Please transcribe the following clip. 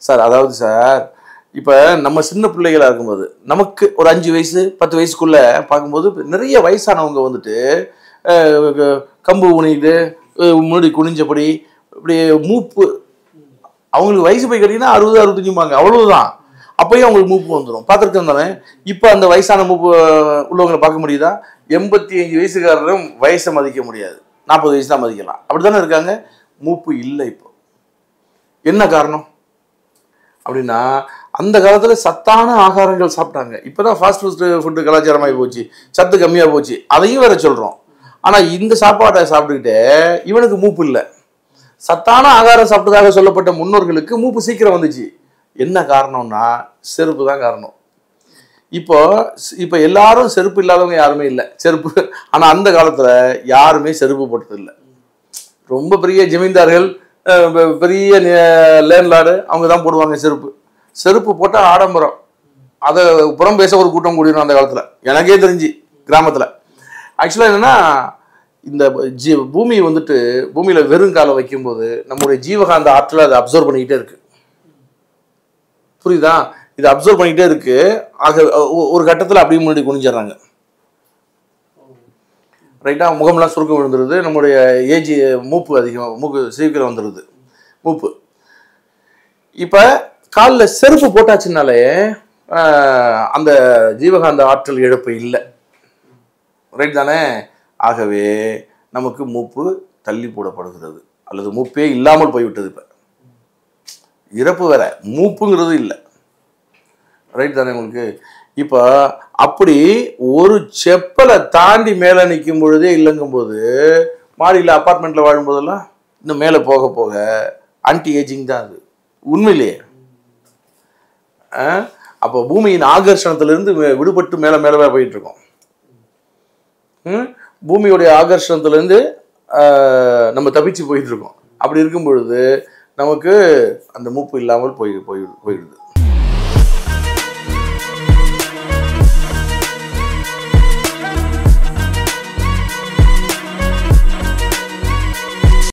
Sir அதாவது sir இப்போ நம்ம சின்ன பிள்ளைகளாக இருக்கும்போது நமக்கு ஒரு 5 வயசு 10 வயசுக்குள்ள பார்க்கும்போது நிறைய வயசானவங்க வந்துட்டு கம்பு ஊனிட்டு முன்னாடி குனிஞ்சபடி இப்படி மூப்பு அவங்களுக்கு வயசு போய் கேட்டிங்கன்னா 60 65 அவ்வளவுதான். அப்பயும் அவங்களுக்கு மூப்பு வந்துடும். பார்த்துருக்கேன் தானே. இப்போ அந்த வயசான மூப்பு உள்ளவங்களை பார்க்க முடியுதா? 85 வயசுக்காரரும் வயசை மதிக்க முடியாது, 40 வயசு தான் மதிக்கலாம். அப்படி தானே இருக்காங்க. மூப்பு இல்லை. இப்போ என்ன காரணம் அப்படின்னா, அந்த காலத்தில் சத்தான ஆகாரங்கள் சாப்பிட்டாங்க. இப்போ தான் ஃபாஸ்ட் ஃபுட்டு கலாச்சாரமாகி போச்சு, சத்து கம்மியாக போச்சு, அதையும் வேற சொல்கிறோம். ஆனால் இந்த சாப்பாட்டை சாப்பிட்டுக்கிட்டே இவனுக்கு மூப்பு இல்லை. சத்தான ஆகாரம் சாப்பிட்டதாக சொல்லப்பட்ட முன்னோர்களுக்கு மூப்பு சீக்கிரம் வந்துச்சு. என்ன காரணம்னா செருப்பு தான் காரணம். இப்போ எல்லாரும் செருப்பு இல்லாதவங்க யாருமே இல்லை. செருப்பு ஆனால் அந்த காலத்தில் யாருமே செருப்பு போட்டது இல்லை. ரொம்ப பெரிய ஜமீன்தார்கள், பெரிய லேண்ட்லார்டு அவங்க தான் போடுவாங்க செருப்பு. செருப்பு போட்டால் ஆடம்பரம். அதை புறம் பேச ஒரு கூட்டம் கூடிடும் அந்த காலத்தில், எனக்கே தெரிஞ்சு கிராமத்தில். ஆக்சுவலாக என்னென்னா, இந்த பூமி வந்துட்டு பூமியில் வெறும் காலை வைக்கும்போது நம்முடைய ஜீவகாந்த ஆற்றலை அதை அப்சர்வ் பண்ணிக்கிட்டே இருக்கு. புரியுதா? இதை அப்சர்வ் பண்ணிக்கிட்டே இருக்கு. ஆக ஒரு கட்டத்தில் அப்படியே முன்னாடி குனிஞ்சிடறாங்க. ரைட்டா? முகம்லாம் சுருக்கம் விழுந்துருது. நம்முடைய ஏஜ் மூப்பு அதிகம், மூக்கு சீக்கிரம் வந்துடுது மூப்பு. இப்போ காலில் செருப்பு போட்டாச்சுனாலே அந்த ஜீவகாந்த ஆற்றல் இழப்பு இல்லை. ரைட் தானே? ஆகவே நமக்கு மூப்பு தள்ளி போடப்படுகிறது, அல்லது மூப்பே இல்லாமல் போய்விட்டது. இப்போ இறப்பு வேற, மூப்புங்கிறது இல்லை. ரைட் தானே உங்களுக்கு? இப்போ அப்படி ஒரு செப்பலை தாண்டி மேலே நிற்கும் பொழுதே இல்லைங்கும் போது, மாடியில் அப்பார்ட்மெண்ட்டில் வாழும்போதெல்லாம் இன்னும் மேலே போக போக ஆன்டி ஏஜிங் தான் அது. உண்மையிலேயே அப்போ பூமியின் ஆகர்ஷணத்திலிருந்து விடுபட்டு மேலே மேலே போயிட்டு இருக்கோம். பூமியுடைய ஆகர்ஷணத்திலேருந்து நம்ம தப்பிச்சு போயிட்டு இருக்கோம். அப்படி இருக்கும் பொழுது நமக்கு அந்த மூப்பு இல்லாமல் போயிடுது.